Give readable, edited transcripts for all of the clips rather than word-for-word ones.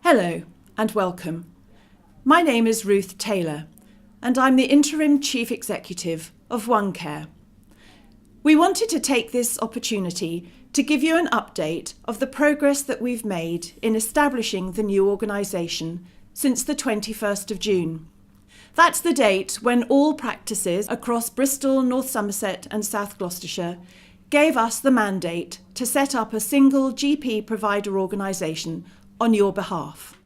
Hello and welcome. My name is Ruth Taylor and I'm the Interim Chief Executive of OneCare. We wanted to take this opportunity to give you an update of the progress that we've made in establishing the new organisation since the 21st of June. That's the date when all practices across Bristol, North Somerset and South Gloucestershire gave us the mandate to set up a single GP provider organisation on your behalf.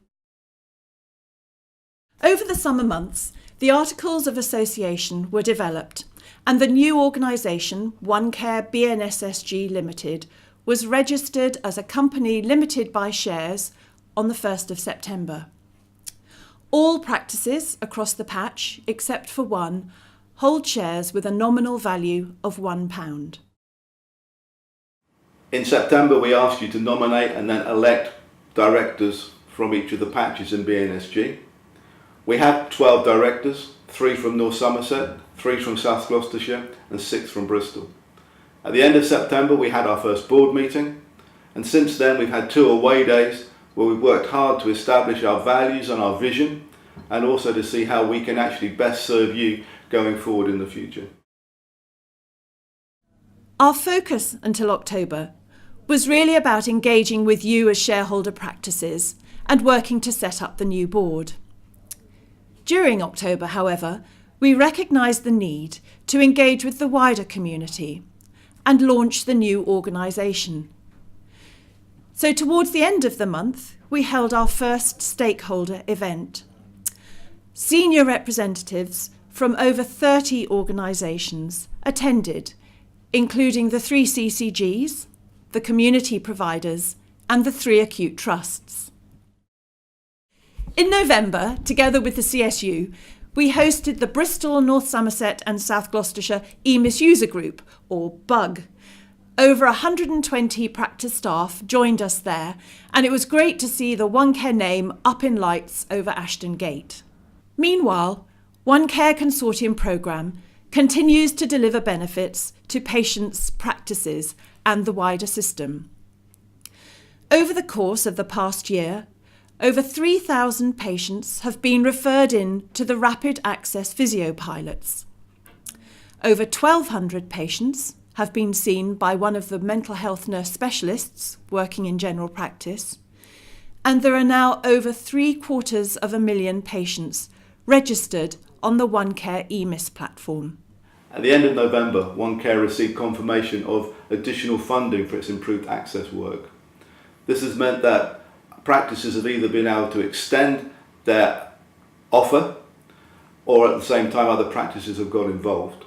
Over the summer months, the Articles of Association were developed and the new organisation, OneCare BNSSG Limited, was registered as a company limited by shares on the 1st of September. All practices across the patch, except for one, hold shares with a nominal value of £1. In September, we asked you to nominate and then elect directors from each of the patches in BNSG. We had 12 directors, 3 from North Somerset, 3 from South Gloucestershire and 6 from Bristol. At the end of September we had our first board meeting, and since then we've had 2 away days where we've worked hard to establish our values and our vision, and also to see how we can actually best serve you going forward in the future. Our focus until October was really about engaging with you as shareholder practices and working to set up the new board. During October, however, we recognised the need to engage with the wider community and launch the new organisation. So towards the end of the month, we held our first stakeholder event. Senior representatives from over 30 organisations attended, including the 3 CCGs, the community providers and the 3 acute trusts. In November, together with the CSU, we hosted the Bristol, North Somerset and South Gloucestershire EMIS User Group, or BUG. Over 120 practice staff joined us there, and it was great to see the OneCare name up in lights over Ashton Gate. Meanwhile, OneCare Consortium programme continues to deliver benefits to patients, practices and the wider system. Over the course of the past year, over 3,000 patients have been referred in to the Rapid Access Physio Pilots. Over 1,200 patients have been seen by one of the mental health nurse specialists working in general practice, and there are now over 750,000 patients registered on the OneCare EMIS platform. At the end of November, OneCare received confirmation of additional funding for its improved access work. This has meant that practices have either been able to extend their offer, or at the same time other practices have got involved.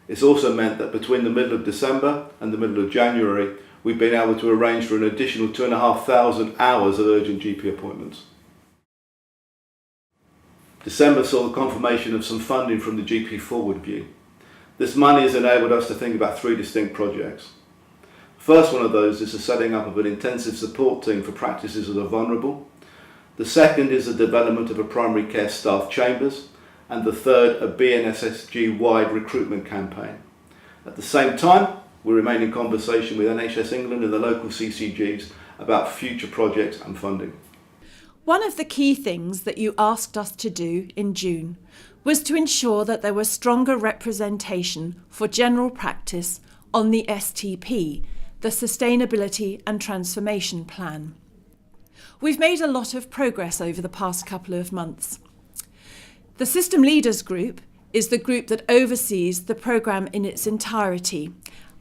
It's also meant that between the middle of December and the middle of January, we've been able to arrange for an additional 2,500 hours of urgent GP appointments. December saw the confirmation of some funding from the GP Forward View. This money has enabled us to think about 3 distinct projects. The first one of those is the setting up of an intensive support team for practices that are vulnerable. The second is the development of a primary care staff chambers, and the third a BNSSG-wide recruitment campaign. At the same time, we remain in conversation with NHS England and the local CCGs about future projects and funding. One of the key things that you asked us to do in June was to ensure that there was stronger representation for general practice on the STP, the Sustainability and Transformation Plan. We've made a lot of progress over the past couple of months. The System Leaders Group is the group that oversees the programme in its entirety,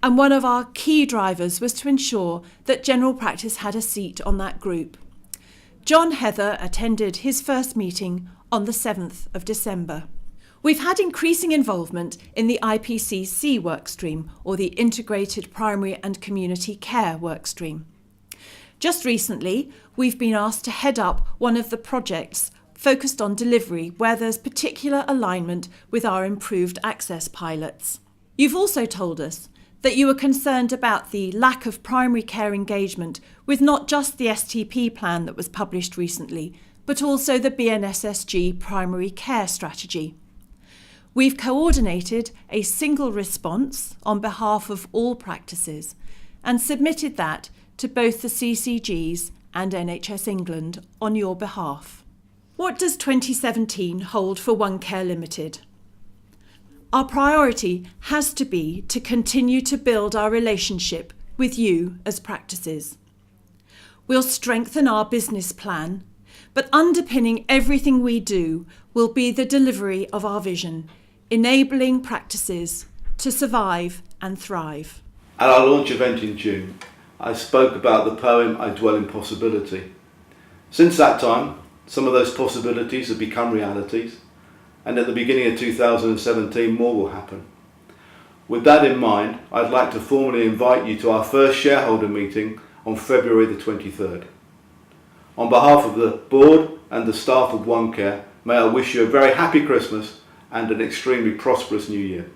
and one of our key drivers was to ensure that general practice had a seat on that group. John Heather attended his first meeting on the 7th of December. We've had increasing involvement in the IPCC workstream, or the Integrated Primary and Community Care workstream. Just recently, we've been asked to head up one of the projects focused on delivery where there's particular alignment with our improved access pilots. You've also told us that you were concerned about the lack of primary care engagement with not just the STP plan that was published recently, but also the BNSSG primary care strategy. We've coordinated a single response on behalf of all practices and submitted that to both the CCGs and NHS England on your behalf. What does 2017 hold for OneCare Limited? Our priority has to be to continue to build our relationship with you as practices. We'll strengthen our business plan, but underpinning everything we do will be the delivery of our vision, enabling practices to survive and thrive. At our launch event in June, I spoke about the poem I Dwell in Possibility. Since that time, some of those possibilities have become realities, and at the beginning of 2017 more will happen. With that in mind, I'd like to formally invite you to our first shareholder meeting on February the 23rd. On behalf of the board and the staff of OneCare, may I wish you a very happy Christmas and an extremely prosperous new year.